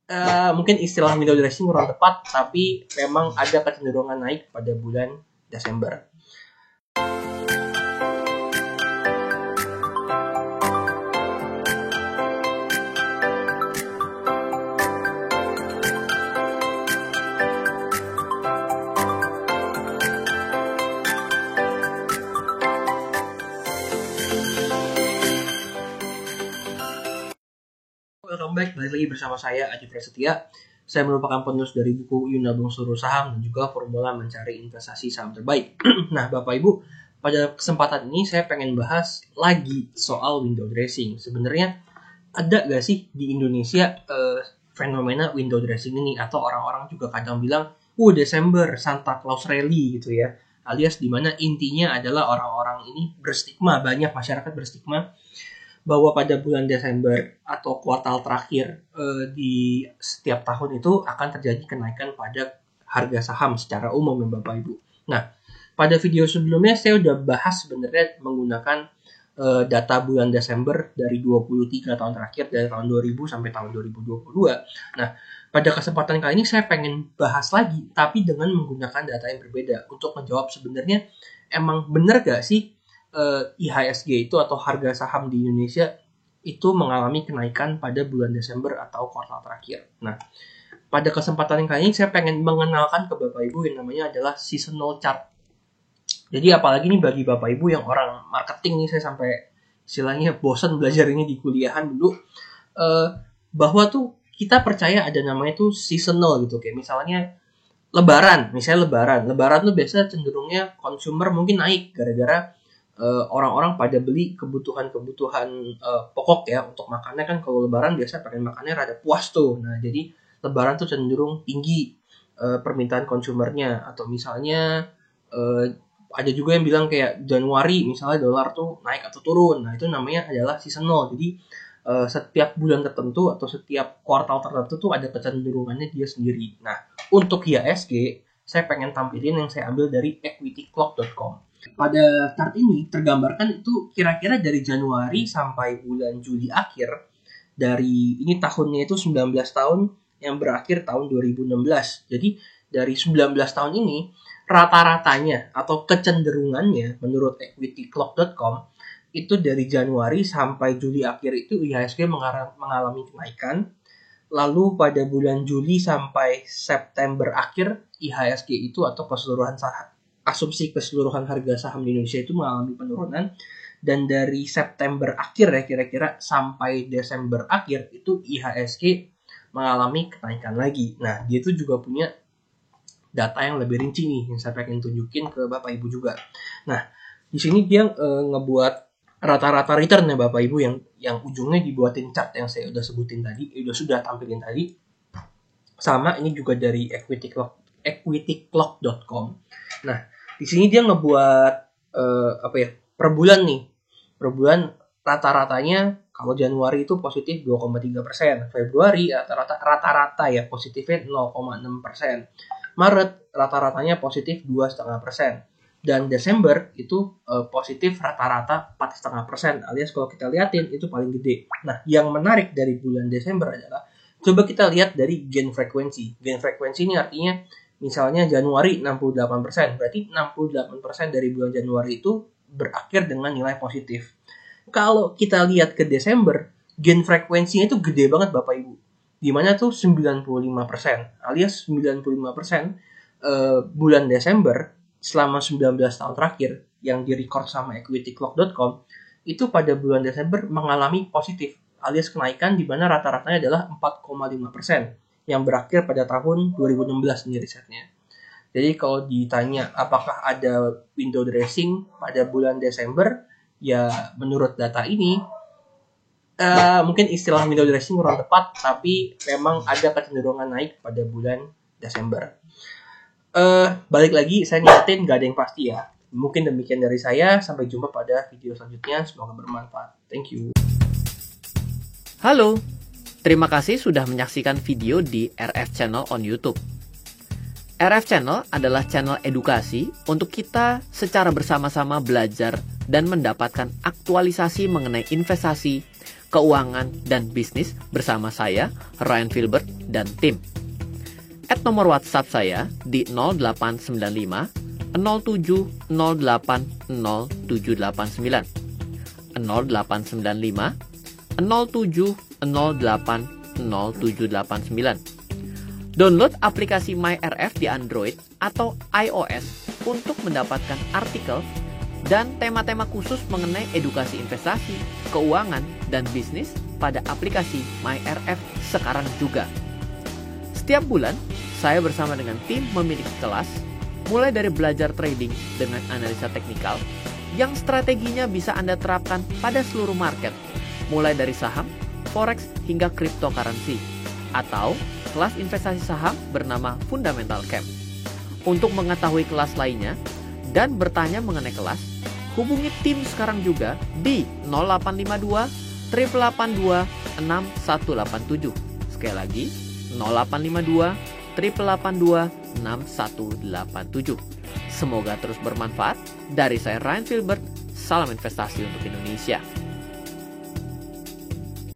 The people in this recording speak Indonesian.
Mungkin istilah window dressing kurang tepat, tapi memang ada kecenderungan naik pada bulan Desember. Welcome back, balik lagi bersama saya Aji Prasetya. Saya merupakan penulis dari buku Yuk Nabung Suruh Saham dan juga Formula Mencari Investasi Saham Terbaik. Nah, Bapak Ibu, pada kesempatan ini saya pengen bahas lagi soal window dressing. Sebenarnya ada gak sih di Indonesia fenomena window dressing ini? Atau orang-orang juga kadang bilang, Desember, Santa Claus Rally gitu ya. Alias dimana intinya adalah orang-orang ini berstigma, banyak masyarakat berstigma bahwa pada bulan Desember atau kuartal terakhir di setiap tahun itu akan terjadi kenaikan pada harga saham secara umum ya Bapak Ibu. Nah, pada video sebelumnya saya udah bahas sebenarnya menggunakan data bulan Desember dari 23 tahun terakhir, dari tahun 2000 sampai tahun 2022. Nah, pada kesempatan kali ini saya pengen bahas lagi, tapi dengan menggunakan data yang berbeda untuk menjawab sebenarnya emang benar gak sih IHSG itu atau harga saham di Indonesia itu mengalami kenaikan pada bulan Desember atau kuartal terakhir. Nah, pada kesempatan kali ini saya pengen mengenalkan ke Bapak Ibu yang namanya adalah seasonal chart. Jadi apalagi nih bagi Bapak Ibu yang orang marketing nih, saya sampai istilahnya bosan belajar ini di kuliahan dulu, bahwa tuh kita percaya ada namanya tuh seasonal gitu. Kayak misalnya Lebaran tuh biasa cenderungnya consumer mungkin naik gara-gara orang-orang pada beli kebutuhan-kebutuhan pokok ya untuk makannya. Kan kalau Lebaran biasa pengen makannya rada puas tuh. Nah, jadi Lebaran tuh cenderung tinggi permintaan konsumernya. Atau misalnya ada juga yang bilang kayak Januari misalnya dolar tuh naik atau turun. Nah, itu namanya adalah seasonal. Jadi setiap bulan tertentu atau setiap kuartal tertentu tuh ada kecenderungannya dia sendiri. Nah, untuk IHSG saya pengen tampilin yang saya ambil dari equityclock.com. Pada chart ini tergambarkan itu kira-kira dari Januari sampai bulan Juli akhir. Dari ini tahunnya itu 19 tahun yang berakhir tahun 2016. Jadi dari 19 tahun ini rata-ratanya atau kecenderungannya menurut equityclock.com itu dari Januari sampai Juli akhir itu IHSG mengalami kenaikan. Lalu pada bulan Juli sampai September akhir IHSG itu atau keseluruhan asumsi keseluruhan harga saham di Indonesia itu mengalami penurunan. Dan dari September akhir ya kira-kira sampai Desember akhir itu IHSG mengalami kenaikan lagi. Nah, dia itu juga punya data yang lebih rinci nih yang saya pengen tunjukin ke Bapak Ibu juga. Nah, di sini dia ngebuat rata-rata return ya Bapak Ibu yang ujungnya dibuatin chart yang saya udah sebutin tadi, sudah tampilin tadi. Sama ini juga dari equityclock.com. Nah, di sini dia ngebuat per bulan nih. Per bulan rata-ratanya kalau Januari itu positif 2,3%, Februari rata-rata ya positifnya 0,6%. Maret rata-ratanya positif 2,5%. Dan Desember itu positif rata-rata 4,5%, alias kalau kita liatin itu paling gede. Nah, yang menarik dari bulan Desember adalah coba kita lihat dari gain frekuensi. Gain frekuensi ini artinya misalnya Januari 68%, berarti 68% dari bulan Januari itu berakhir dengan nilai positif. Kalau kita lihat ke Desember, gain frekuensinya itu gede banget Bapak Ibu. Dimana tuh 95%, alias 95% bulan Desember selama 19 tahun terakhir yang direcord sama equityclock.com itu pada bulan Desember mengalami positif, alias kenaikan di mana rata-ratanya adalah 4,5% yang berakhir pada tahun 2016 ini risetnya. Jadi kalau ditanya apakah ada window dressing pada bulan Desember, ya menurut data ini mungkin istilah window dressing kurang tepat, tapi memang ada kecenderungan naik pada bulan Desember. Balik lagi, saya ngingetin gak ada yang pasti ya. Mungkin demikian dari saya. Sampai jumpa pada video selanjutnya. Semoga bermanfaat. Thank you. Halo, terima kasih sudah menyaksikan video di RF Channel on YouTube. RF Channel adalah channel edukasi untuk kita secara bersama-sama belajar dan mendapatkan aktualisasi mengenai investasi, keuangan, dan bisnis bersama saya, Ryan Filbert, dan tim. Add nomor WhatsApp saya di 0895 07 08 0789 0895 07 08 0789. Download aplikasi MyRF di Android atau iOS untuk mendapatkan artikel dan tema-tema khusus mengenai edukasi investasi, keuangan, dan bisnis pada aplikasi MyRF sekarang juga. Setiap bulan, saya bersama dengan tim memiliki kelas, mulai dari belajar trading dengan analisa teknikal, yang strateginya bisa Anda terapkan pada seluruh market, mulai dari saham, forex, hingga cryptocurrency, atau kelas investasi saham bernama Fundamental Camp. Untuk mengetahui kelas lainnya dan bertanya mengenai kelas, hubungi tim sekarang juga di 0852 882 6187. Sekali lagi, 0852 882 6187. Semoga terus bermanfaat. Dari saya Ryan Filbert, salam investasi untuk Indonesia.